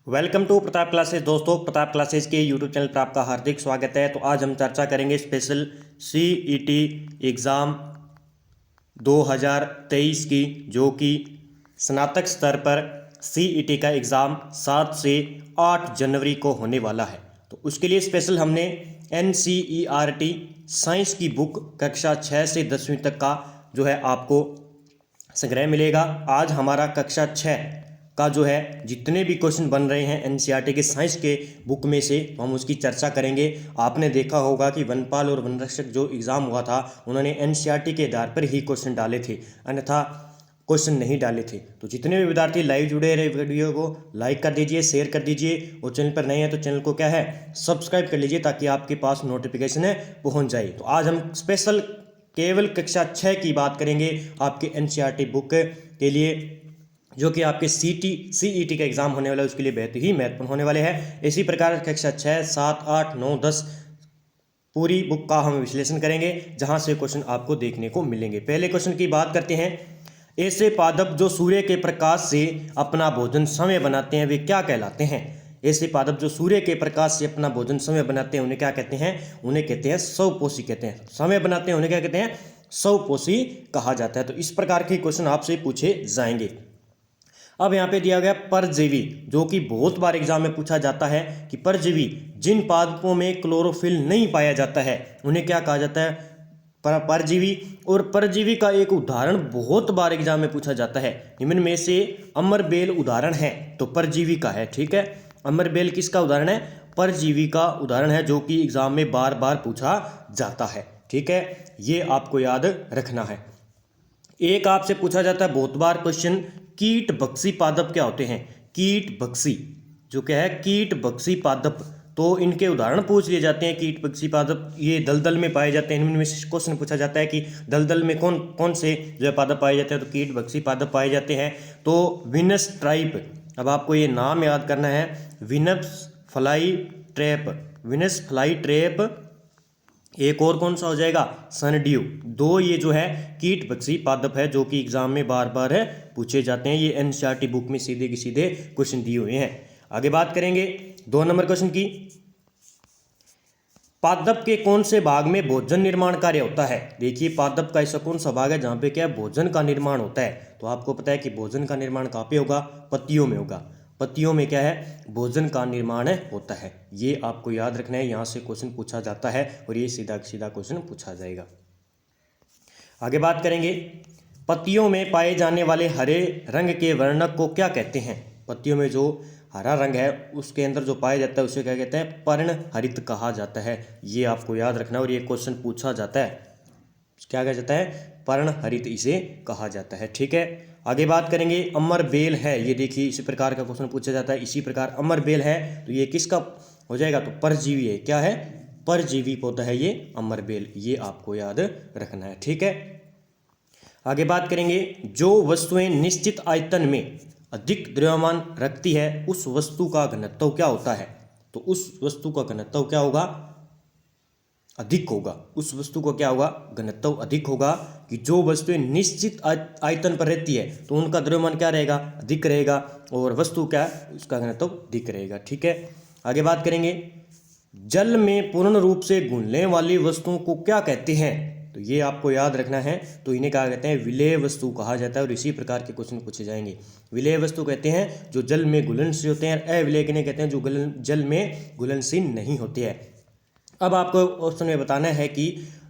Welcome to Pratap classes. दोस्तों, Pratap classes के YouTube channel पर आपका हार्दिक स्वागत है। तो आज हम चर्चा करेंगे स्पेशल सीईटी एग्ज़ाम 2023 की, जो कि स्नातक स्तर पर सीईटी का एग्ज़ाम 7 से 8 जनवरी को होने वाला है। तो उसके लिए स्पेशल हमने एनसीईआरटी साइंस की बुक कक्षा 6 से 10वीं तक का जो है आपको संग्रह मिलेगा। आज हमारा कक्षा 6 का जो है जितने भी क्वेश्चन बन रहे हैं एनसीईआरटी के साइंस के बुक में से, तो हम उसकी चर्चा करेंगे। आपने देखा होगा कि वनपाल और वनरक्षक जो एग्ज़ाम हुआ था उन्होंने एनसीईआरटी के आधार पर ही क्वेश्चन डाले थे, अन्यथा क्वेश्चन नहीं डाले थे। तो जितने भी विद्यार्थी लाइव जुड़े रहे, वीडियो को लाइक कर दीजिए, शेयर कर दीजिए, और चैनल पर नए हैं तो चैनल को क्या है सब्सक्राइब कर लीजिए, ताकि आपके पास नोटिफिकेशन है पहुँच जाए। तो आज हम स्पेशल केवल कक्षा 6 की बात करेंगे आपके एनसीईआरटी बुक के लिए, जो कि आपके सीईटी का एग्ज़ाम होने वाला है, उसके लिए बेहद ही महत्वपूर्ण होने वाले हैं। इसी प्रकार कक्षा 6, 7, 8, 9, 10 पूरी बुक का हम विश्लेषण करेंगे, जहां से क्वेश्चन आपको देखने को मिलेंगे। पहले क्वेश्चन की बात करते हैं। ऐसे पादप जो सूर्य के प्रकाश से अपना भोजन समय बनाते हैं वे क्या कहलाते हैं? ऐसे पादप जो सूर्य के प्रकाश से अपना भोजन समय बनाते हैं उन्हें क्या कहते हैं? उन्हें कहते हैं स्वपोषी कहते हैं। समय बनाते हैं उन्हें क्या कहते हैं? स्वपोषी कहा जाता है। तो इस प्रकार के क्वेश्चन आपसे पूछे जाएंगे। अब यहाँ पे दिया गया परजीवी, जो कि बहुत बार एग्जाम में पूछा जाता है कि परजीवी जिन पादपों में क्लोरोफिल नहीं पाया जाता है उन्हें क्या कहा जाता है? परजीवी। और परजीवी का एक उदाहरण बहुत बार एग्जाम में पूछा जाता है। निम्न में से अमरबेल उदाहरण है, तो परजीवी का है। ठीक है, अमरबेल किसका उदाहरण है? परजीवी का उदाहरण है, जो कि एग्जाम में बार बार पूछा जाता है। ठीक है, ये आपको याद रखना है। एक आपसे पूछा जाता है बहुत बार क्वेश्चन, कीट भक्षी पादप क्या होते हैं? कीट भक्षी जो क्या है, कीट भक्षी पादप, तो इनके उदाहरण पूछ लिए जाते हैं। कीट भक्षी पादप ये दलदल में पाए जाते हैं। इनमें से क्वेश्चन पूछा जाता है कि दलदल में कौन कौन से जो है पादप पाए जाते हैं, तो कीट भक्षी पादप पाए जाते हैं। तो विनस ट्राइप, अब आपको ये नाम याद करना है, Venus fly trap, Venus fly trap. एक और कौन सा हो जाएगा? सनड्यू। दो ये जो है कीट भक्षी पादप है, जो कि एग्जाम में बार बार है पूछे जाते हैं। ये एनसीईआरटी बुक में सीधे के सीधे क्वेश्चन दिए हुए हैं। आगे बात करेंगे 2 नंबर क्वेश्चन की। पादप के कौन से भाग में भोजन निर्माण कार्य होता है? देखिए, पादप का ऐसा कौन सा भाग है जहाँ पे क्या है भोजन का निर्माण होता है? तो आपको पता है कि भोजन का निर्माण कहाँ पे होगा? पत्तियों में होगा। पत्तियों में क्या है? भोजन का निर्माण होता है। ये आपको याद रखना है, यहाँ से क्वेश्चन पूछा जाता है और ये सीधा सीधा क्वेश्चन पूछा जाएगा। आगे बात करेंगे, पत्तियों में पाए जाने वाले हरे रंग के वर्णक को क्या कहते हैं? पत्तियों में जो हरा रंग है उसके अंदर जो पाया जाता है उसे क्या कहते हैं? पर्णहरित कहा जाता है। ये आपको याद रखना है और ये क्वेश्चन पूछा जाता है। क्या कहा जाता है? पर्णहरित इसे कहा जाता है। ठीक है, आगे बात करेंगे, अमरबेल है। ये देखिए, इसी प्रकार का क्वेश्चन पूछा जाता है। इसी प्रकार अमरबेल है, तो ये किसका हो जाएगा? तो परजीवी है। क्या है? परजीवी पौधा है ये अमरबेल। ये आपको याद रखना है। ठीक है, आगे बात करेंगे, जो वस्तुएं निश्चित आयतन में अधिक द्रव्यमान रखती है उस वस्तु का घनत्व क्या होता है? तो उस वस्तु का घनत्व क्या होगा? अधिक होगा। उस वस्तु को क्या होगा? घनत्व अधिक होगा। कि जो वस्तुएं निश्चित आयतन पर रहती है तो उनका द्रव्यमान क्या रहेगा? अधिक रहेगा। और वस्तु क्या है? उसका घनत्व अधिक रहेगा। ठीक है, आगे बात करेंगे, जल में पूर्ण रूप से घुलने वाली वस्तुओं को क्या कहते हैं? तो ये आपको याद रखना है। तो इन्हें क्या कहते हैं? विलेय वस्तु कहा जाता है। और इसी प्रकार के क्वेश्चन पूछे जाएंगे। विलेय वस्तु कहते हैं जो जल में घुलनशील होते हैं, अविलेय किन्हें कहते हैं? जो जल में घुलनशील नहीं होते हैं। अब आपको ऑप्शन में बताना है कि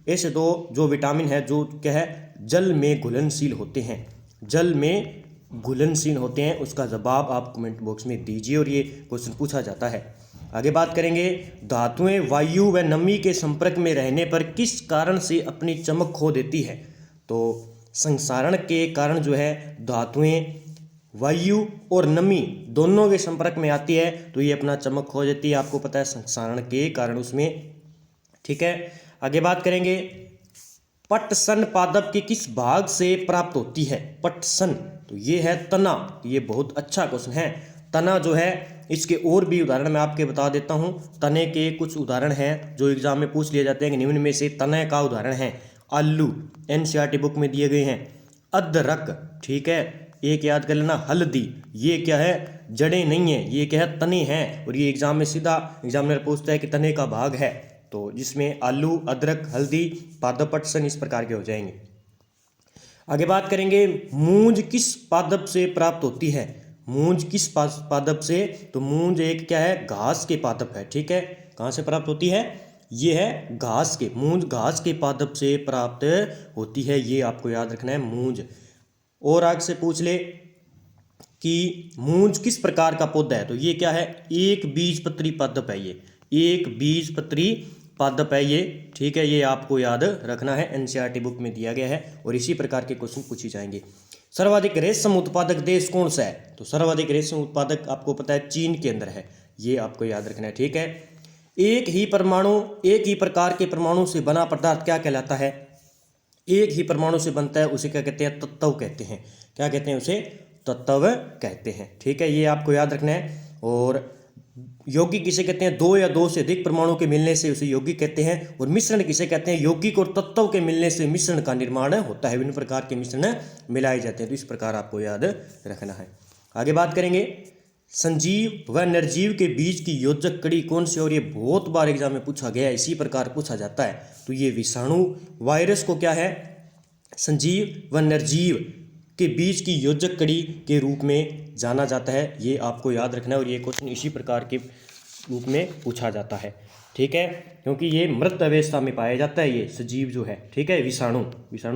ऐसे दो जो विटामिन है जो क्या है जल में घुलनशील होते हैं, जल में घुलनशील होते हैं, उसका जवाब आप कमेंट बॉक्स में दीजिए और ये क्वेश्चन पूछा जाता है। आगे बात करेंगे, धातुएं वायु व नमी के संपर्क में रहने पर किस कारण से अपनी चमक खो देती है? तो संसारण के कारण जो है धातुएं वायु और नमी दोनों के संपर्क में आती है तो ये अपना चमक खो देती है। आपको पता है संसारण के कारण उसमें। ठीक है, आगे बात करेंगे, पटसन पादप के किस भाग से प्राप्त होती है? पटसन, तो ये है तना। ये बहुत अच्छा क्वेश्चन है। तना जो है, इसके और भी उदाहरण मैं आपके बता देता हूँ। तने के कुछ उदाहरण हैं जो एग्जाम में पूछ लिए जाते हैं। निम्न में से तने का उदाहरण है आलू, एनसीईआरटी बुक में दिए गए हैं। अदरक, ठीक है, एक याद कर लेना हल्दी, ये क्या है, जड़ें नहीं है, ये क्या है, तने हैं। और ये एग्जाम में सीधा एग्जामिनर पूछता है कि तने का भाग है, तो जिसमें आलू, अदरक, हल्दी, पादप पटसन इस प्रकार के हो जाएंगे। आगे बात करेंगे मूंज किस पादप से प्राप्त होती है। मूंज किस पादप से, तो मूंज एक क्या है, घास के पादप है। ठीक है, कहाँ से प्राप्त होती है, ये है घास के, मूंज घास के पादप से प्राप्त होती है, ये आपको याद रखना है मूंज। और आगे से पूछ ले कि मूंज किस प्रकार का पौधा है, तो ये क्या है, एक बीजपत्री पादप है, ये एक बीजपत्री पादप है ये। ठीक है, ये आपको याद रखना है, एनसीईआरटी बुक में दिया गया है और इसी प्रकार के क्वेश्चन पूछे जाएंगे। सर्वाधिक रेशम उत्पादक देश कौन सा है, तो सर्वाधिक रेशम उत्पादक आपको पता है चीन के अंदर है, ये आपको याद रखना है। ठीक है, एक ही प्रकार के परमाणु से बना पदार्थ क्या कहलाता है, एक ही परमाणु से बनता है उसे क्या कहते हैं, तत्व कहते हैं। क्या कहते हैं, उसे तत्व कहते हैं। ठीक है, ये आपको याद रखना है। और यौगिक किसे कहते हैं, दो या दो से अधिक परमाणु के मिलने से उसे यौगिक कहते हैं। और मिश्रण किसे कहते हैं, यौगिक और तत्व के मिलने से मिश्रण का निर्माण होता है, विभिन्न प्रकार के मिश्रण मिलाए जाते हैं, तो इस प्रकार आपको याद रखना है। आगे बात करेंगे संजीव व निर्जीव के बीच की योजक कड़ी कौन सी, और ये बहुत बार एग्जाम में पूछा गया है, इसी प्रकार पूछा जाता है। तो ये विषाणु वायरस को क्या है, संजीव व निर्जीव के बीच की योजक कड़ी के रूप में जाना जाता है, ये आपको याद रखना है। और ये क्वेश्चन इसी प्रकार के रूप में पूछा जाता है। ठीक है, क्योंकि ये मृत अवस्था में पाया जाता है, ये सजीव जो है। ठीक है, विषाणु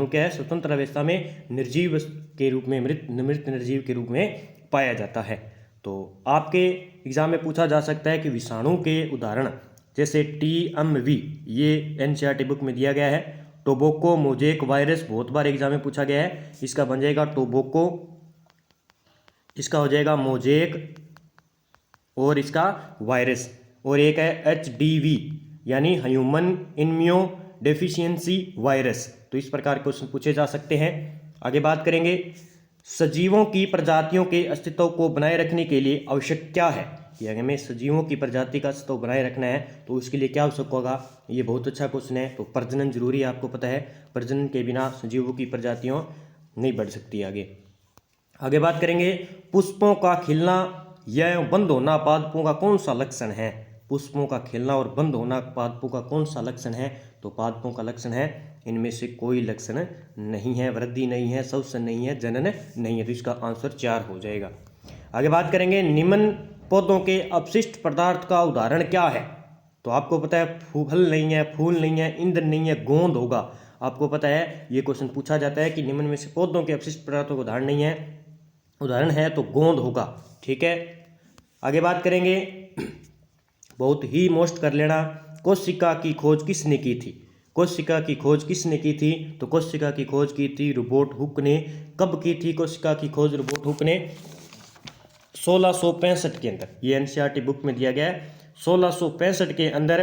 क्या है, स्वतंत्र अवस्था में निर्जीव के रूप में, मृत निर्जीव के रूप में पाया जाता है। तो आपके एग्जाम में पूछा जा सकता है कि विषाणु के उदाहरण जैसे TMV, ये एनसीईआरटी बुक में दिया गया है। टोबैको मोजेक वायरस बहुत बार एग्जाम में पूछा गया है, इसका बन जाएगा टोबैको, इसका हो जाएगा मोजेक और इसका वायरस। और एक है HDV यानी ह्यूमन इम्यूनो डेफिशिएंसी वायरस। तो इस प्रकार क्वेश्चन पूछे जा सकते हैं। आगे बात करेंगे सजीवों की प्रजातियों के अस्तित्व को बनाए रखने के लिए आवश्यक क्या है, कि अगर हमें सजीवों की प्रजाति का अस्तित्व बनाए रखना है तो उसके लिए क्या आवश्यक होगा, ये बहुत अच्छा क्वेश्चन है। तो प्रजनन जरूरी है, आपको पता है प्रजनन के बिना सजीवों की प्रजातियों नहीं बढ़ सकती। आगे बात करेंगे पुष्पों का खिलना या बंद होना पादपों का कौन सा लक्षण है। पुष्पों का खिलना और बंद होना पादपों का कौन सा लक्षण है, तो पादपों का लक्षण है इनमें से कोई लक्षण नहीं है, वृद्धि नहीं है, श्वसन नहीं है, जनन नहीं है, तो इसका आंसर 4 हो जाएगा। आगे बात करेंगे निम्न पौधों के अपशिष्ट पदार्थ का उदाहरण क्या है, तो आपको पता है फल नहीं है, फूल नहीं है, ईंधन नहीं है, गोंद होगा। आपको पता है ये क्वेश्चन पूछा जाता है कि निम्न में से पौधों के अपशिष्ट पदार्थों का उदाहरण नहीं है, उदाहरण है तो गोंद होगा। ठीक है, आगे बात करेंगे बहुत ही मोस्ट कर लेना, कोशिका की खोज किसने की थी। कोशिका की खोज किसने की थी, तो कोशिका की खोज की थी रोबर्ट हुक ने। कब की थी कोशिका की खोज रोबर्ट हुक ने, 1665 के अंदर, ये एनसीईआरटी बुक में दिया गया है। 1665 के अंदर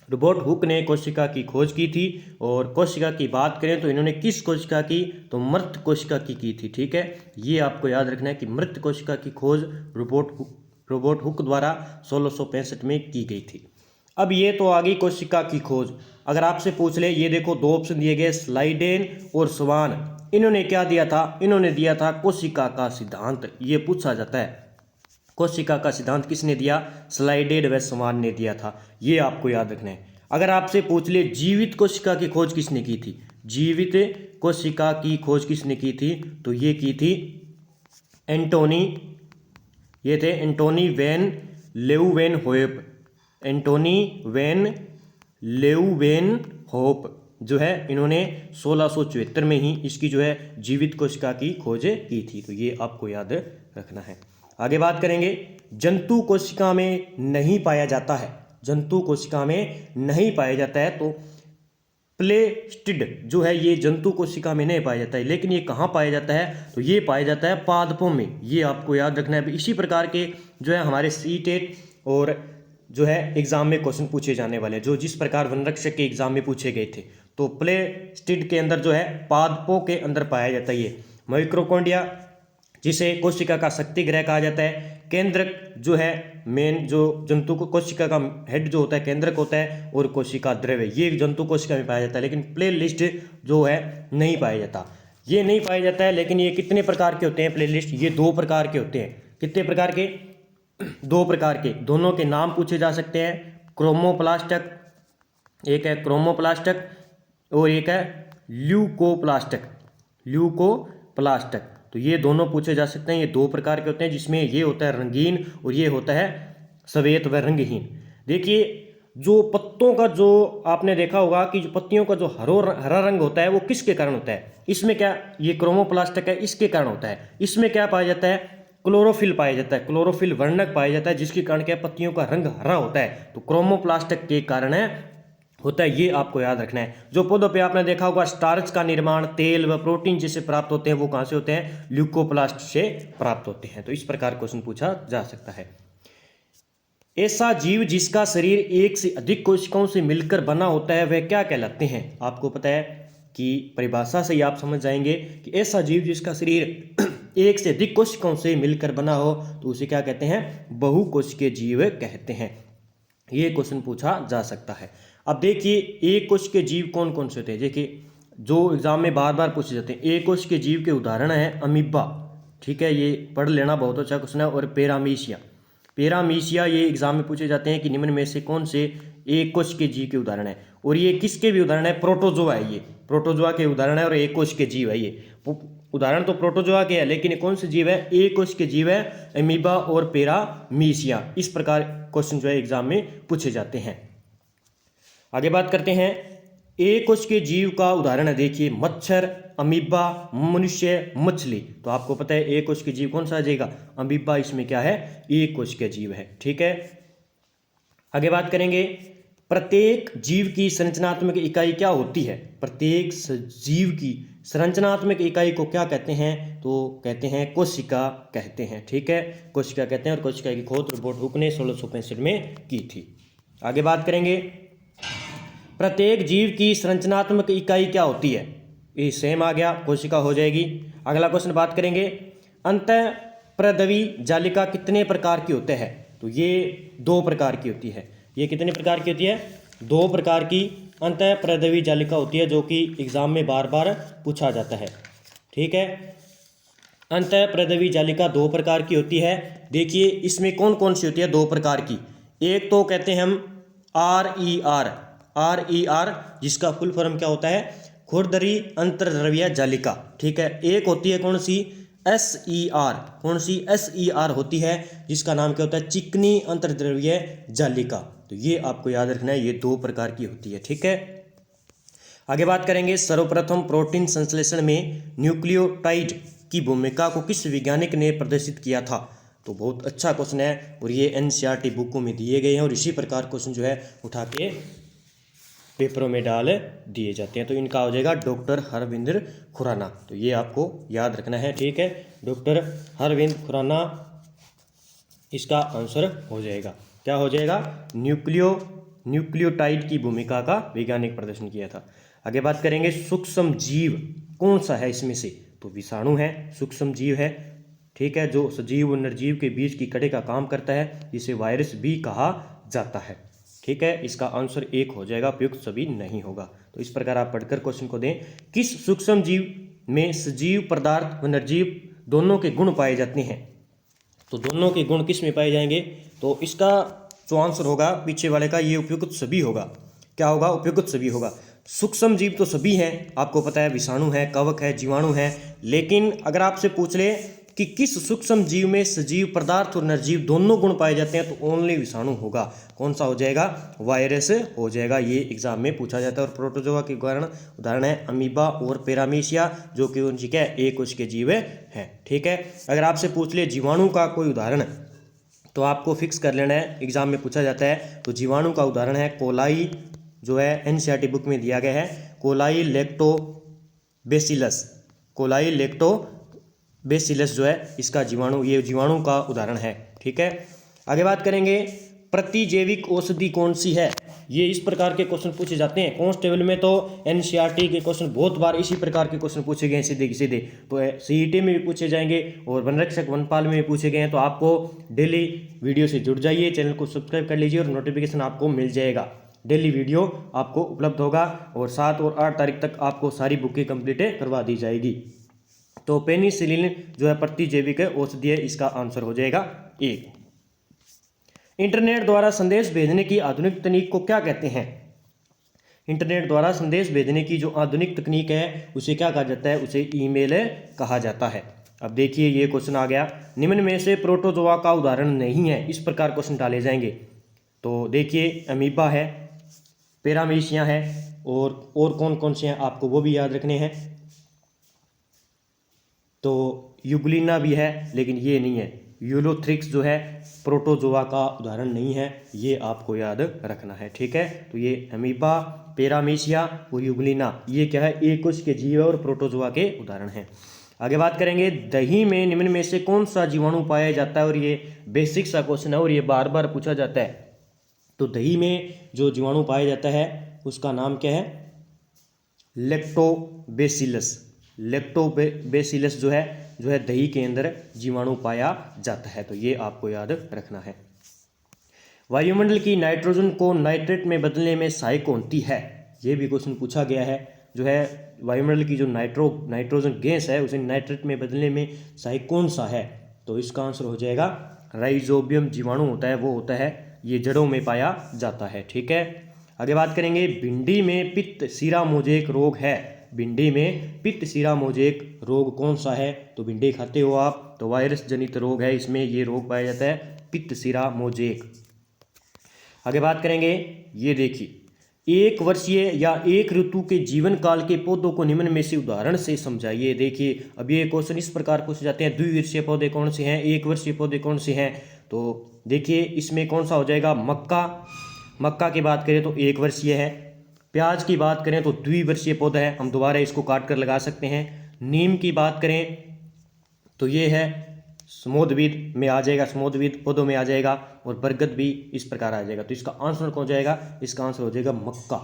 रोबर्ट हुक ने कोशिका की खोज की थी। और कोशिका की बात करें तो इन्होंने किस कोशिका की, तो मृत कोशिका की थी। ठीक है, ये आपको याद रखना है कि मृत कोशिका की खोज रोबर्ट हुक द्वारा 1665 में की गई थी। अब ये तो आ गई कोशिका की खोज। अगर आपसे पूछ ले, ये देखो 2 ऑप्शन दिए गए, स्लाइडेन और स्वान, इन्होंने क्या दिया था, इन्होंने दिया था कोशिका का सिद्धांत। ये पूछा जाता है कोशिका का सिद्धांत किसने दिया, स्लाइडेन व स्वान ने दिया था, ये आपको याद रखना है। अगर आपसे पूछ ले जीवित कोशिका की खोज किसने की थी, जीवित कोशिका की खोज किसने की थी, तो ये की थी एंटोनी, ये थे एंटोनी वैन लेeuwenhoek। एंटोनी वैन लेeuwenhoek जो है, इन्होंने 1674 में ही इसकी जो है जीवित कोशिका की खोज की थी। तो ये आपको याद रखना है। आगे बात करेंगे जंतु कोशिका में नहीं पाया जाता है, जंतु कोशिका में नहीं पाया जाता है, तो प्लेस्टिड जो है ये जंतु कोशिका में नहीं पाया जाता है, लेकिन ये कहाँ पाया जाता है, तो ये पाया जाता है पादपों में। ये आपको याद रखना है। इसी प्रकार के जो है हमारे सीटेट और जो है एग्जाम में क्वेश्चन पूछे जाने वाले, जो जिस प्रकार वनरक्षक के एग्जाम में पूछे गए थे, तो प्लेस्टिड के अंदर जो है पादपों के अंदर पाया जाता है ये माइक्रोकॉन्ड्रिया, जिसे कोशिका का शक्ति ग्रह कहा जाता है। केंद्रक जो है मेन, जो जंतु को कोशिका का हेड जो होता है केंद्रक होता है, और कोशिका द्रव्य ये जंतु कोशिका में पाया जाता है, लेकिन प्ले लिस्ट जो है नहीं पाया जाता। ये नहीं पाया जाता है। लेकिन ये कितने प्रकार के होते हैं प्लेलिस्ट, ये 2 प्रकार के होते हैं। कितने प्रकार के? 2 प्रकार के। दोनों के नाम पूछे जा सकते हैं, क्रोमोप्लास्टक, एक है क्रोमोप्लास्टक और एक है ल्यूकोप्लास्टक। ल्यूकोप्लास्टक, तो ये दोनों पूछे जा सकते हैं। ये 2 प्रकार के होते हैं, जिसमें ये होता है रंगीन और ये होता है श्वेत व रंगहीन। देखिए जो पत्तों का, जो आपने देखा होगा कि जो पत्तियों का जो हरा रंग होता है वो किसके कारण होता है? इसमें क्या, ये क्रोमोप्लास्टक है, इसके कारण होता है। इसमें क्या पाया जाता है? क्लोरोफिल पाया जाता है, क्लोरोफिल वर्णक पाया जाता है, जिसके कारण क्या, पत्तियों का रंग हरा होता है। तो क्रोमोप्लास्टक के कारण है होता है, ये आपको याद रखना है। जो पौधों पे आपने देखा होगा स्टार्च का निर्माण तेल व प्रोटीन जिसे प्राप्त होते हैं, वो कहाँ से होते हैं? ल्यूकोप्लास्ट से प्राप्त होते हैं। तो इस प्रकार क्वेश्चन पूछा जा सकता है। ऐसा जीव जिसका शरीर एक से अधिक कोशिकाओं से मिलकर बना होता है, वह क्या कहलाते हैं? आपको पता है कि परिभाषा से ही आप समझ जाएंगे कि ऐसा जीव जिसका शरीर एक से अधिक कोशिकाओं से मिलकर बना हो तो उसे क्या कहते हैं? बहुकोशिकीय जीव कहते हैं। ये क्वेश्चन पूछा जा सकता है। अब देखिए एक कोशिकीय जीव कौन कौन से होते हैं। देखिए जो एग्जाम में बार बार पूछे जाते हैं, एक कोशिकीय जीव के उदाहरण है अमीबा, ठीक है, ये पढ़ लेना, बहुत अच्छा क्वेश्चन है। और पैरामीशिया, पैरामीशिया ये एग्जाम में पूछे जाते हैं कि निम्न में से कौन से एक कोशिकीय जीव के उदाहरण है। और ये किसके भी उदाहरण है? प्रोटोजोआ है, ये प्रोटोजोआ के उदाहरण है और एक कोशिकीय जीव है। ये उदाहरण तो प्रोटोजोआ के है, लेकिन ये कौन से जीव है? एक कोशिकीय जीव है, अमीबा और पैरामीशिया। इस प्रकार क्वेश्चन जो है एग्जाम में पूछे जाते हैं। आगे बात करते हैं, एक कोशिकीय जीव का उदाहरण है, देखिए मच्छर, अमीबा, मनुष्य, मछली। तो आपको पता है एक कोशिकीय जीव कौन सा आ जाएगा? अमीबा। इसमें क्या है? एक कोशिकीय जीव है, ठीक है। आगे बात करेंगे, प्रत्येक जीव की संरचनात्मक इकाई क्या होती है? प्रत्येक जीव की संरचनात्मक इकाई को क्या कहते हैं? तो कहते हैं कोशिका कहते हैं, ठीक है, कोशिका कहते हैं। और कोशिका की खोज रोबर्ट हुक ने 1665 में की थी। आगे बात करेंगे, प्रत्येक जीव की संरचनात्मक इकाई क्या होती है? ये सेम आ गया, कोशिका हो जाएगी। अगला क्वेश्चन बात करेंगे, अंतःप्रदवी जालिका कितने प्रकार की होते हैं? तो ये 2 प्रकार की होती है। ये कितने प्रकार की होती है? 2 प्रकार की अंतःप्रदवी जालिका होती है, जो कि एग्जाम में बार बार पूछा जाता है, ठीक है। अंतःप्रदवी जालिका 2 प्रकार की होती है। देखिए इसमें कौन कौन सी होती है 2 प्रकार की? एक तो कहते हैं हम RER, जिसका फुल फॉर्म क्या होता है? खुरदरी अंतर्द्रव्य जालिका, ठीक है। एक होती है कौन सी? SER, कौन सी? SER होती है, जिसका नाम क्या होता है? चिकनी अंतर्द्रव्य जालिका। तो ये आपको याद रखना है, ये 2 प्रकार की होती है, ठीक है। आगे बात करेंगे, सर्वप्रथम प्रोटीन संश्लेषण में न्यूक्लियोटाइड की भूमिका को किस वैज्ञानिक ने प्रदर्शित किया था? तो बहुत अच्छा क्वेश्चन है और ये NCERT बुकों में दिए गए हैं और इसी प्रकार क्वेश्चन जो है उठा के पेपरों में डाल दिए जाते हैं। तो इनका हो जाएगा डॉक्टर हरविंदर खुराना। तो ये आपको याद रखना है, ठीक है, डॉक्टर हरविंद खुराना इसका आंसर हो जाएगा। क्या हो जाएगा? न्यूक्लियोटाइड की भूमिका का वैज्ञानिक प्रदर्शन किया था। आगे बात करेंगे, सूक्ष्म जीव कौन सा है इसमें से? तो विषाणु है, सूक्ष्म जीव है, ठीक है, जो सजीव और निर्जीव के बीच की कड़ी का काम करता है, जिसे वायरस भी कहा जाता है, ठीक है। इसका आंसर 1 हो जाएगा, उपयुक्त सभी नहीं होगा। तो इस प्रकार आप पढ़कर क्वेश्चन को दें, किस सूक्ष्म जीव में सजीव पदार्थ व निर्जीव दोनों के गुण पाए जाते हैं? तो दोनों के गुण किस में पाए जाएंगे? तो इसका जो आंसर होगा पीछे वाले का, ये उपयुक्त सभी होगा। क्या होगा? उपयुक्त सभी होगा। सूक्ष्म जीव तो सभी हैं, आपको पता है, विषाणु है, कवक है, जीवाणु है। लेकिन अगर आपसे पूछ ले कि किस सूक्ष्म जीव में सजीव पदार्थ और निर्जीव दोनों गुण पाए जाते हैं, तो ओनली विषाणु होगा। कौन सा हो जाएगा? वायरस हो जाएगा। ये एग्जाम में पूछा जाता है। और प्रोटोजोआ के उदाहरण है अमीबा और पैरामीशिया, जो कि उनकी क्या है? एक उसके जीव हैं, ठीक है। अगर आपसे पूछ ले जीवाणु का कोई उदाहरण, तो आपको फिक्स कर लेना है, एग्जाम में पूछा जाता है। तो जीवाणु का उदाहरण है कोलाई, जो है NCERT बुक में दिया गया है, कोलाई लैक्टोबैसिलस। कोलाई लैक्टोबैसिलस जो है इसका जीवाणु, ये जीवाणु का उदाहरण है, ठीक है। आगे बात करेंगे, प्रतिजैविक औषधि कौन सी है? ये इस प्रकार के क्वेश्चन पूछे जाते हैं। कांस्टेबल में तो NCERT के क्वेश्चन बहुत बार इसी प्रकार के क्वेश्चन पूछे गए हैं, सीधे सीधे। तो CET में भी पूछे जाएंगे और वनरक्षक वनपाल में भी पूछे गए हैं। तो आपको डेली वीडियो से जुड़ जाइए, चैनल को सब्सक्राइब कर लीजिए और नोटिफिकेशन आपको मिल जाएगा। डेली वीडियो आपको उपलब्ध होगा और 7 और 8 तारीख तक आपको सारी बुकें कंप्लीट करवा दी जाएगी। तो पेनिसिलिन जो है प्रतिजैविक औषधि है, इसका आंसर हो जाएगा ए। इंटरनेट द्वारा संदेश भेजने की आधुनिक तकनीक को क्या कहते हैं? इंटरनेट द्वारा संदेश भेजने की जो आधुनिक तकनीक है उसे क्या कहा जाता है? उसे ईमेल कहा जाता है। अब देखिए ये क्वेश्चन आ गया, निम्न में से प्रोटोजोआ का उदाहरण नहीं है, इस प्रकार क्वेश्चन डाले जाएंगे। तो देखिए अमीबा है, पैरामीशिया है और कौन कौन से हैं आपको वो भी याद रखने हैं। तो यूग्लिना भी है लेकिन ये नहीं है। यूलोथ्रिक्स जो है प्रोटोजोआ का उदाहरण नहीं है, ये आपको याद रखना है, ठीक है। तो ये अमीबा, पैरामीशिया और यूग्लिना ये क्या है? एककोश के जीव और प्रोटोजोआ के उदाहरण हैं। आगे बात करेंगे, दही में निम्न में से कौन सा जीवाणु पाया जाता है? और ये बेसिक सा क्वेश्चन है और ये बार बार पूछा जाता है। तो दही में जो जीवाणु पाया जाता है उसका नाम क्या है? लैक्टोबैसिलस। लैक्टोबैसिलस जो है दही के अंदर जीवाणु पाया जाता है। तो ये आपको याद रखना है। वायुमंडल की नाइट्रोजन को नाइट्रेट में बदलने में सहायक होती है, ये भी क्वेश्चन पूछा गया है। जो है वायुमंडल की जो नाइट्रोजन गैस है उसे नाइट्रेट में बदलने में सहायक कौन सा है? तो इसका आंसर हो जाएगा राइजोबियम जीवाणु होता है, वो होता है, ये जड़ों में पाया जाता है, ठीक है। आगे बात करेंगे, भिंडी में पित्त सीरा मोजेक रोग है। भिंडी में पित्त सीरा मोजेक रोग कौन सा है? तो भिंडी खाते हो आप, तो वायरस जनित रोग है, इसमें ये रोग पाया जाता है पित्त सीरा मोजेक। आगे बात करेंगे, ये देखिए, एक वर्षीय या एक ऋतु के जीवन काल के पौधों को निम्न में से उदाहरण से समझाइए। देखिए अब ये क्वेश्चन इस प्रकार पूछे जाते हैं, द्विवर्षीय पौधे कौन से हैं, एक वर्षीय पौधे कौन से हैं। तो देखिए इसमें कौन सा हो जाएगा? मक्का की बात करें तो एक वर्षीय है। प्याज की बात करें तो द्विवर्षीय पौधा है, हम दोबारा इसको काट कर लगा सकते हैं। नीम की बात करें तो ये है समोदविद में आ जाएगा, समोदविद पौधों में आ जाएगा, और बरगद भी इस प्रकार आ जाएगा। तो इसका आंसर कौन जाएगा? इसका आंसर हो जाएगा मक्का।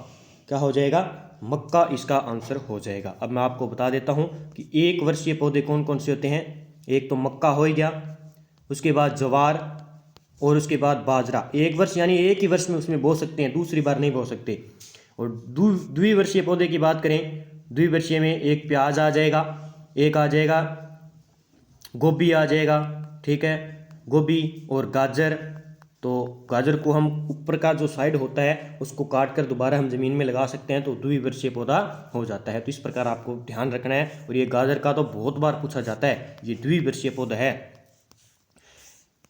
क्या हो जाएगा? मक्का इसका आंसर हो जाएगा। अब मैं आपको बता देता हूँ कि एक वर्षीय पौधे कौन कौन से होते हैं। एक तो मक्का हो ही गया, उसके बाद ज्वार और उसके बाद बाजरा। एक वर्ष यानी एक ही वर्ष में उसमें बो सकते हैं, दूसरी बार नहीं बो सकते। और द्विवर्षीय पौधे की बात करें, द्विवर्षीय में एक प्याज आ जाएगा, एक आ जाएगा गोभी आ जाएगा, ठीक है, गोभी और गाजर। तो गाजर को हम ऊपर का जो साइड होता है उसको काट कर दोबारा हम ज़मीन में लगा सकते हैं, तो द्विवर्षीय पौधा हो जाता है। तो इस प्रकार आपको ध्यान रखना है। और ये गाजर का तो बहुत बार पूछा जाता है, ये द्विवर्षीय पौधा है।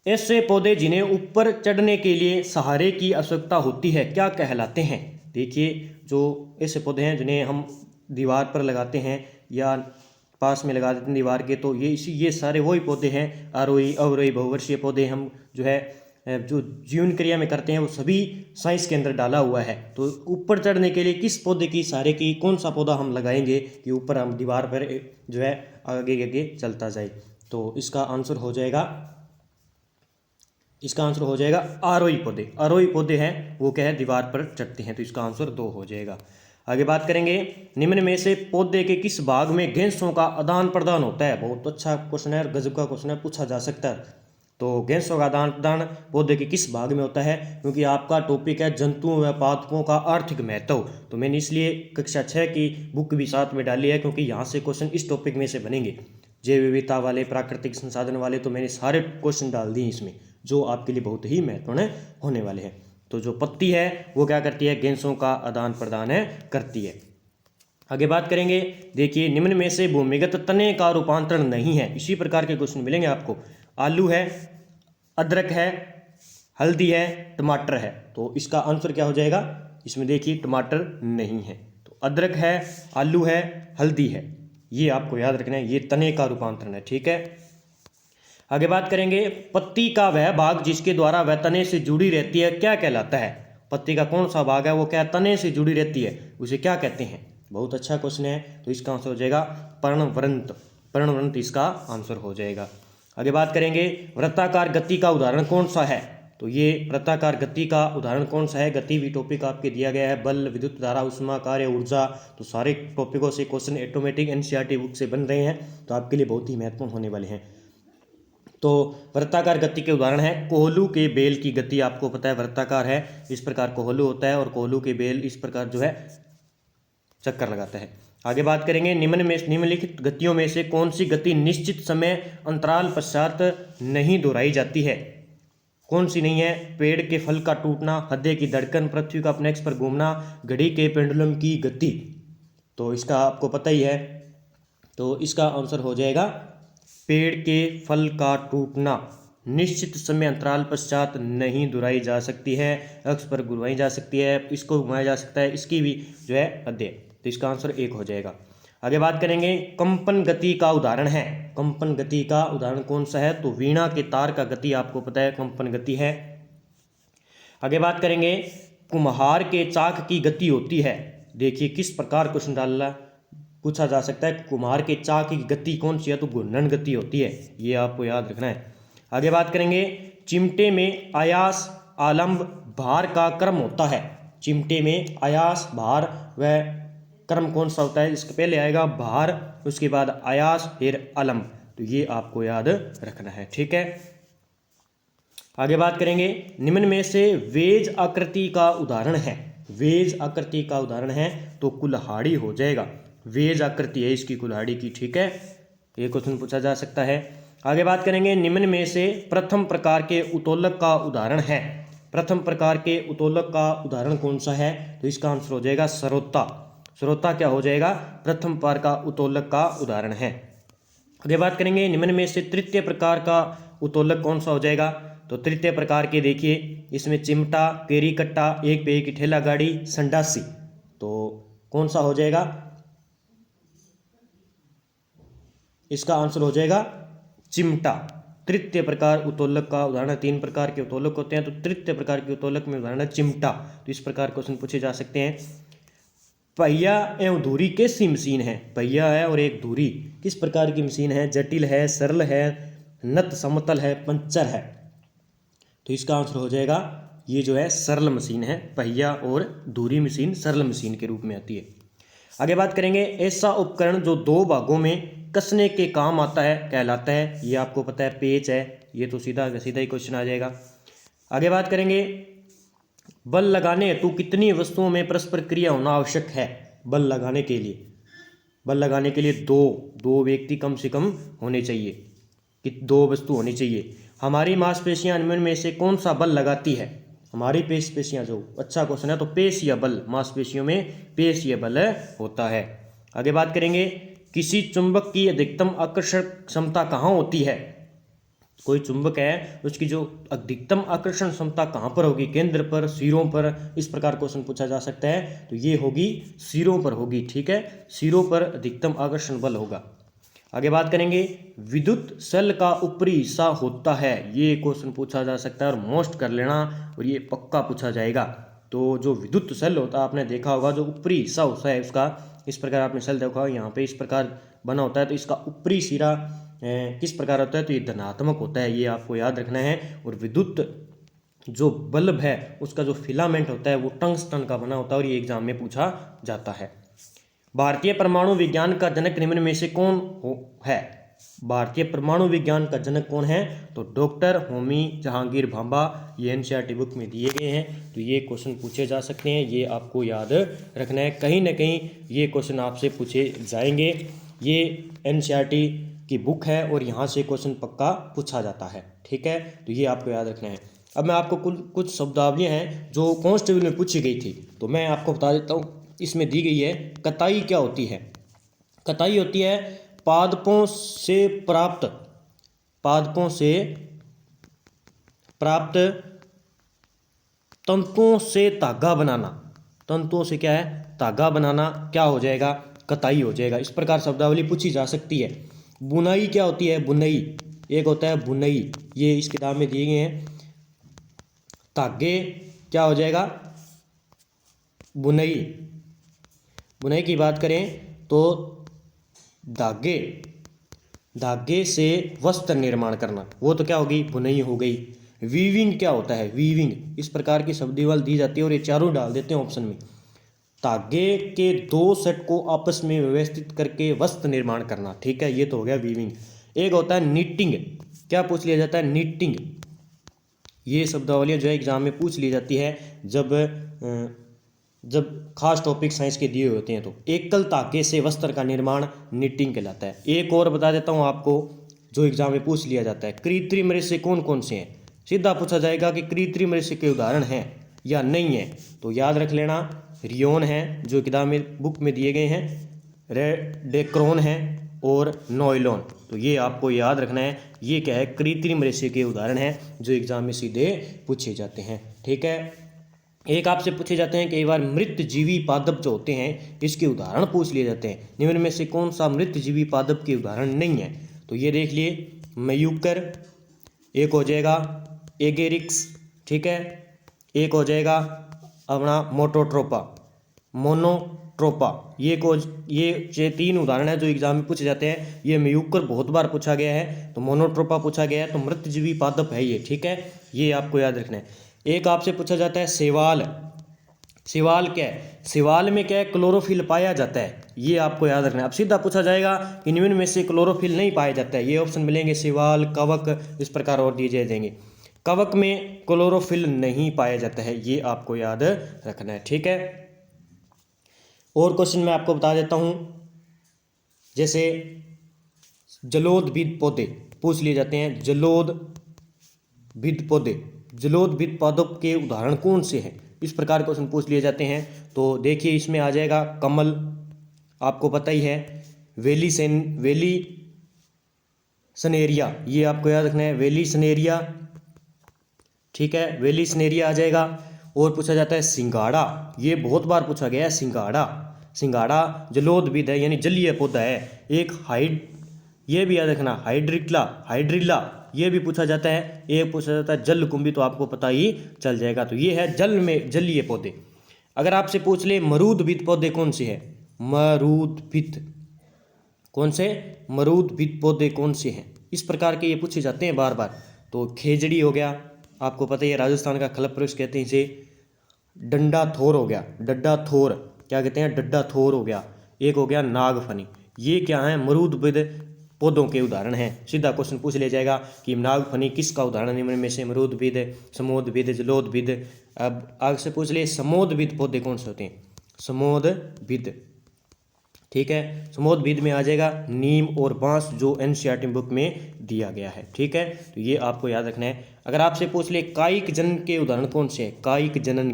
ऐसे पौधे जिन्हें ऊपर चढ़ने के लिए सहारे की आवश्यकता होती है क्या कहलाते हैं? देखिए जो ऐसे पौधे हैं जिन्हें हम दीवार पर लगाते हैं या पास में लगा देते हैं दीवार के, तो ये सारे वही पौधे हैं, आरोही अवरोही बहुवर्षीय पौधे हम जो जीवन क्रिया में करते हैं वो सभी साइंस के अंदर डाला हुआ है। तो ऊपर चढ़ने के लिए किस पौधे की सहारे की कौन सा पौधा हम लगाएंगे कि ऊपर हम दीवार पर जो है आगे आगे चलता जाए? तो इसका आंसर हो जाएगा आरोही पौधे। आरोही पौधे हैं वो क्या है? दीवार पर चढ़ते हैं। तो इसका आंसर 2 हो जाएगा। आगे बात करेंगे, निम्न में से पौधे के किस भाग में गैसों का आदान प्रदान होता है? बहुत अच्छा क्वेश्चन है और गजब का क्वेश्चन है, पूछा जा सकता है। तो गैसों का आदान प्रदान पौधे के किस भाग में होता है? क्योंकि आपका टॉपिक है जंतुओं व पादपों का आर्थिक महत्व, तो मैंने इसलिए कक्षा 6 की बुक भी साथ में डाली है, क्योंकि यहाँ से क्वेश्चन इस टॉपिक में से बनेंगे। जैव विविधता वाले, प्राकृतिक संसाधन वाले, तो मैंने सारे क्वेश्चन डाल दिए इसमें, जो आपके लिए बहुत ही महत्वपूर्ण होने वाले हैं। तो जो पत्ती है वो क्या करती है? गैसों का आदान प्रदान करती है। आगे बात करेंगे, देखिए निम्न में से भूमिगत तने का रूपांतरण नहीं है। इसी प्रकार के क्वेश्चन मिलेंगे आपको। आलू है, अदरक है, हल्दी है, टमाटर है। तो इसका आंसर क्या हो जाएगा? इसमें देखिए टमाटर नहीं है, तो अदरक है, आलू है, हल्दी है, ये आपको याद रखना है, ये तने का रूपांतरण है, ठीक है। आगे बात करेंगे, पत्ती का वह भाग जिसके द्वारा वह तने से जुड़ी रहती है क्या कहलाता है? पत्ती का कौन सा भाग है वो क्या तने से जुड़ी रहती है, उसे क्या कहते हैं? बहुत अच्छा क्वेश्चन है। तो इसका आंसर हो जाएगा पर्णवृंत। पर्णवृंत इसका आंसर हो जाएगा। आगे बात करेंगे, वृत्ताकार गति का उदाहरण कौन सा है? तो ये वृत्ताकार गति का उदाहरण कौन सा है? गति भी टॉपिक आपके दिया गया है, बल, विद्युत धारा, ऊष्मा, कार्य, ऊर्जा। तो सारे टॉपिकों से क्वेश्चन ऑटोमेटिक एनसीईआरटी बुक से बन रहे हैं, तो आपके लिए बहुत ही महत्वपूर्ण होने वाले हैं। तो वृत्ताकार गति के उदाहरण है कोहलू के बेल की गति, आपको पता है वृत्ताकार है, इस प्रकार कोहलू होता है और कोहलू के बेल इस प्रकार जो है चक्कर लगाता है। आगे बात करेंगे निम्नलिखित गतियों में से कौन सी गति निश्चित समय अंतराल पश्चात नहीं दोहराई जाती है। कौन सी नहीं है? पेड़ के फल का टूटना, हृदय की धड़कन, पृथ्वी का अपने अक्ष पर घूमना, घड़ी के पेंडुलम की गति। तो इसका आपको पता ही है, तो इसका आंसर हो जाएगा पेड़ के फल का टूटना निश्चित समय अंतराल पश्चात नहीं दोहराई जा सकती है, अक्ष पर घुमाई जा सकती है, इसको घुमाया जा सकता है, इसकी भी जो है हृदय। तो इसका आंसर 1 हो जाएगा। आगे बात करेंगे कंपन गति का उदाहरण है। कंपन गति का उदाहरण कौन सा है? तो वीणा के तार का गति आपको पता है कंपन गति है। आगे बात करेंगे कुम्हार के चाक की गति होती है। देखिए किस प्रकार क्वेश्चन डाला पूछा जा सकता है, कुम्हार के चाक की गति कौन सी है? तो घूर्णन गति होती है, ये आपको याद रखना है। आगे बात करेंगे चिमटे में आयास, आलंब, भार का क्रम होता है। चिमटे में आयास, भार व क्रम कौन सा होता है? इसके पहले आएगा भार, उसके बाद आयास, फिर आलंब। तो ये आपको याद रखना है, ठीक है। आगे बात करेंगे निम्न में से वेज आकृति का उदाहरण है। वेज आकृति का उदाहरण है तो कुल्हाड़ी हो जाएगा। वेज आकृति है इसकी कुल्हाड़ी की, ठीक है, ये क्वेश्चन पूछा जा सकता है। आगे बात करेंगे निम्न में से प्रथम प्रकार के उत्तोलक का उदाहरण है। प्रथम प्रकार के उत्तोलक का उदाहरण कौन सा है? तो इसका आंसर हो जाएगा सरोता। सरोता क्या हो जाएगा? प्रथम प्रकार का उत्तोलक का उदाहरण है। आगे बात करेंगे निम्न में से तृतीय प्रकार का उत्तोलक कौन सा हो जाएगा? तो तृतीय प्रकार के देखिए इसमें चिमटा, केरी कट्टा, एक पहिए की ठेला गाड़ी, संडासी। तो कौन सा हो जाएगा? इसका आंसर हो जाएगा चिमटा। तृतीय प्रकार उत्तोलक का उदाहरण, 3 प्रकार के उत्तोलक होते हैं, तो तृतीय प्रकार के उत्तोलक में उदाहरण है चिमटा। तो इस प्रकार क्वेश्चन पूछे जा सकते हैं। पहिया एवं धुरी कैसी मशीन है? पहिया है और एक धुरी किस प्रकार की मशीन है? जटिल है, सरल है, नत समतल है, पंचर है। तो इसका आंसर हो जाएगा ये जो है सरल मशीन है। पहिया और धुरी मशीन सरल मशीन के रूप में आती है। आगे बात करेंगे ऐसा उपकरण जो 2 भागों में कसने के काम आता है कहलाता है। ये आपको पता है पेच है, ये तो सीधा सीधा ही क्वेश्चन आ जाएगा। आगे बात करेंगे बल लगाने हेतु कितनी वस्तुओं में परस्पर क्रिया होना आवश्यक है? बल लगाने के लिए, बल लगाने के लिए दो व्यक्ति कम से कम होने चाहिए, कि 2 वस्तु होनी चाहिए। हमारी मांसपेशियां निम्न में से कौन सा बल लगाती है? हमारी पेशियां, जो अच्छा क्वेश्चन है, तो पेशीय बल, मांसपेशियों में पेशीय बल होता है। आगे बात करेंगे किसी चुंबक की अधिकतम आकर्षण क्षमता कहाँ होती है? कोई चुंबक है उसकी जो अधिकतम आकर्षण क्षमता कहाँ पर होगी? केंद्र पर, सिरों पर, इस प्रकार क्वेश्चन पूछा जा सकता है। तो ये होगी सिरों पर होगी, ठीक है, सिरों पर अधिकतम आकर्षण बल होगा। आगे बात करेंगे विद्युत सेल का ऊपरी हिस्सा होता है। ये क्वेश्चन पूछा जा सकता है और मोस्ट कर लेना, और ये पक्का पूछा जाएगा। तो जो विद्युत सेल होता है आपने देखा होगा, जो ऊपरी हिस्सा होता है उसका, इस प्रकार आपने सेल देखा होगा, यहाँ पे इस प्रकार बना होता है। तो इसका ऊपरी सिरा किस प्रकार होता है? तो ये धनात्मक होता है, ये आपको याद रखना है। और विद्युत जो बल्ब है उसका जो फिलामेंट होता है वो टंगस्टन का बना होता है, और ये एग्जाम में पूछा जाता है। भारतीय परमाणु विज्ञान का जनक निम्न में से कौन है? भारतीय परमाणु विज्ञान का जनक कौन है? तो डॉक्टर होमी जहांगीर भाभा। ये एनसीईआरटी बुक में दिए गए हैं, तो ये क्वेश्चन पूछे जा सकते हैं, ये आपको याद रखना है। कहीं ना कहीं ये क्वेश्चन आपसे पूछे जाएंगे। ये एनसीईआरटी की बुक है और यहाँ से क्वेश्चन पक्का पूछा जाता है, ठीक है, तो ये आपको याद रखना है। अब मैं आपको कुछ शब्दावलियाँ हैं जो कांस्टेबल में पूछी गई थी, तो मैं आपको बता देता हूँ। इसमें दी गई है कताई क्या होती है? कताई होती है पादपों से प्राप्त तंतुओं से धागा बनाना। तंतुओं से क्या है? धागा बनाना क्या हो जाएगा? कताई हो जाएगा। इस प्रकार शब्दावली पूछी जा सकती है। बुनाई क्या होती है? बुनई, एक होता है बुनई, ये इस किताब में दिए गए हैं। धागे क्या हो जाएगा? बुनई। बुनाई की बात करें तो धागे से वस्त्र निर्माण करना, वो तो क्या होगी? बुनई हो गई। वीविंग क्या होता है? वीविंग, इस प्रकार की शब्दावली दी जाती है और ये चारों डाल देते हैं ऑप्शन में। धागे के 2 सेट को आपस में व्यवस्थित करके वस्त्र निर्माण करना, ठीक है, ये तो हो गया वीविंग। एक होता है नीटिंग, क्या पूछ लिया जाता है, निटिंग। ये शब्दावलियाँ जो है एग्जाम में पूछ ली जाती है जब खास टॉपिक साइंस के दिए होते हैं। तो एकल धागे से वस्त्र का निर्माण निटिंग कहलाता है। एक और बता देता हूँ आपको जो एग्जाम में पूछ लिया जाता है, कृत्रिम रेशे कौन कौन से हैं। सीधा पूछा जाएगा कि कृत्रिम रेशे के उदाहरण हैं या नहीं है। तो याद रख लेना, रियोन है जो किताब में बुक में दिए गए हैं, रेडेक्रोन है और नॉयलॉन। तो ये आपको याद रखना है, ये क्या है, कृत्रिम रेशे के उदाहरण हैं जो एग्जाम में सीधे पूछे जाते हैं। ठीक है। एक आपसे पूछे जाते हैं कई बार मृत जीवी पादप जो होते हैं इसके उदाहरण पूछ लिए जाते हैं। निम्न में से कौन सा मृत जीवी पादप के उदाहरण नहीं है। तो ये देख लिए, मयूकर, एक हो जाएगा एगेरिक्स, ठीक है, एक हो जाएगा अपना मोटोट्रोपा, मोनोट्रोपा। ये 3 उदाहरण है जो एग्जाम में पूछे जाते हैं। ये मयूकर बहुत बार पूछा गया है, तो मोनोट्रोपा पूछा गया है, तो मृतजीवी पादप है ये। ठीक है, ये आपको याद रखना है। एक आपसे पूछा जाता है शैवाल। शैवाल क्या है, शैवाल में क्या है, क्लोरोफिल पाया जाता है, ये आपको याद रखना है। अब सीधा पूछा जाएगा कि निम्न में से क्लोरोफिल नहीं पाया जाता है, ये ऑप्शन मिलेंगे शैवाल, कवक, इस प्रकार और दिए जाएंगे। कवक में क्लोरोफिल नहीं पाया जाता है, ये आपको याद रखना है। ठीक है, और क्वेश्चन मैं आपको बता देता हूँ, जैसे जलोदभिद पौधे पूछ लिए जाते हैं। जलोदभिद पौधे, जलोदभिद पादप के उदाहरण कौन से हैं, इस प्रकार क्वेश्चन पूछ लिए जाते हैं। तो देखिए इसमें आ जाएगा कमल, आपको पता ही है, वेली सनेरिया, ये आपको याद रखना है, वेली सनेरिया। ठीक है, वेली सनेरिया आ जाएगा। और पूछा जाता है सिंगाड़ा, ये बहुत बार पूछा गया है, सिंगाड़ा जलोदभिद है यानी जलीय पौधा है। एक ये भी याद रखना, हाइड्रिला, ये भी पूछा जाता है। एक पूछा जाता है जलकुंभी, तो आपको पता ही चल जाएगा। तो ये है जल में जलीय पौधे। अगर आपसे पूछ ले मरूदभिद पौधे कौन से हैं, मरूदभिद पौधे कौन से हैं, इस प्रकार के ये पूछे जाते हैं बार बार। तो खेजड़ी हो गया, आपको पता ही है, राजस्थान का खलप्रवृक्ष कहते हैं इसे। डंडा थोर हो गया, क्या कहते हैं, डड्डा थोर हो गया। एक हो गया नागफनी। ये क्या है, मरूदभिद पौधों के उदाहरण हैं। सीधा क्वेश्चन पूछ लिया जाएगा कि नागफनी किसका उदाहरण निम्न में से, मरूदभिद, समोदभिद, जलोदभिद। अब आगे से पूछ ले समोदभिद पौधे कौन से होते हैं, समोदभिद। ठीक है, समोदभिद में आ जाएगा नीम और बांस, जो एनसीईआरटी बुक में दिया गया है। ठीक है, तो ये आपको याद रखना है। अगर आपसे पूछ ले कायिक जनन के उदाहरण कौन से हैं, कायिक जनन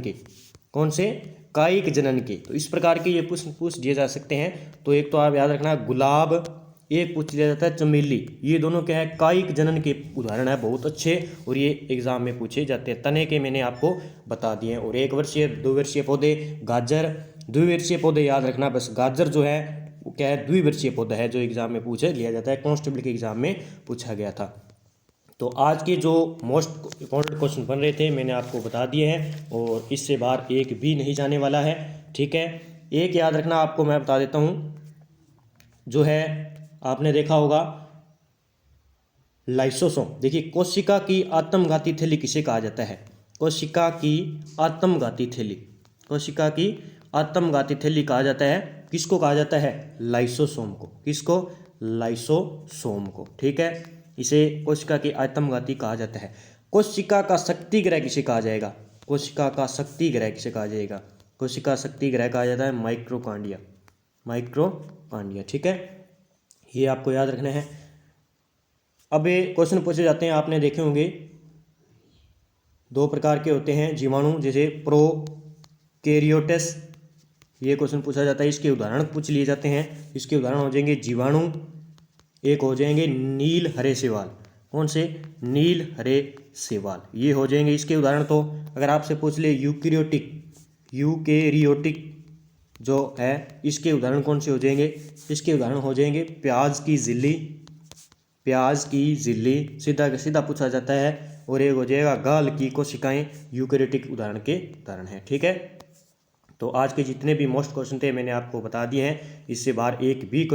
के, तो इस प्रकार के ये पूछ दिए जा सकते हैं। तो एक तो आप याद रखना गुलाब, एक पूछ लिया जाता है चमेली। ये दोनों क्या है, कायिक जनन के उदाहरण है, बहुत अच्छे, और ये एग्जाम में पूछे जाते हैं। तने के मैंने आपको बता दिए हैं। और 1 वर्षीय 2 वर्षीय पौधे, गाजर, द्विवर्षीय पौधे याद रखना बस। गाजर जो है वो क्या है, द्विवर्षीय पौधा है, जो एग्जाम में पूछे लिया जाता है, कांस्टेबल के एग्जाम में पूछा गया था। तो आज के जो मोस्ट इम्पॉर्टेंट क्वेश्चन बन रहे थे मैंने आपको बता दिए हैं, और इससे बाहर एक भी नहीं जाने वाला है। ठीक है, एक याद रखना आपको मैं बता देता हूँ, जो है आपने देखा होगा लाइसोसोम। देखिए, कोशिका की आत्मघाती थैली किसे कहा जाता है, कोशिका की आत्मघाती थैली कहा जाता है, किसको कहा जाता है, लाइसोसोम को। किसको, लाइसोसोम को। ठीक है, इसे कोशिका की आत्मघाती कहा जाता है। कोशिका का शक्ति ग्रह किसे कहा जाएगा, कोशिका शक्ति ग्रह कहा जाता है माइक्रोकांडिया। ठीक है, ये आपको याद रखना है। अब ये क्वेश्चन पूछे जाते हैं, आपने देखे होंगे 2 प्रकार के होते हैं जीवाणु, जैसे प्रोकैरियोट्स, ये क्वेश्चन पूछा जाता है, इसके उदाहरण पूछ लिए जाते हैं। इसके उदाहरण हो जाएंगे जीवाणु, एक हो जाएंगे नील हरे शैवाल। कौन से, नील हरे शैवाल, ये हो जाएंगे इसके उदाहरण। तो अगर आपसे पूछ ले यूकेरियोटिक जो है, इसके उदाहरण कौन से हो जाएंगे, इसके उदाहरण हो जाएंगे प्याज की झिल्ली, सीधा पूछा जाता है। और एक हो जाएगा गाल की कोशिकाएं, यूकेरियोटिक उदाहरण के उदाहरण है। ठीक है, तो आज के जितने भी मोस्ट क्वेश्चन थे मैंने आपको बता दिए हैं, इससे बाहर एक भी क्वेश्चन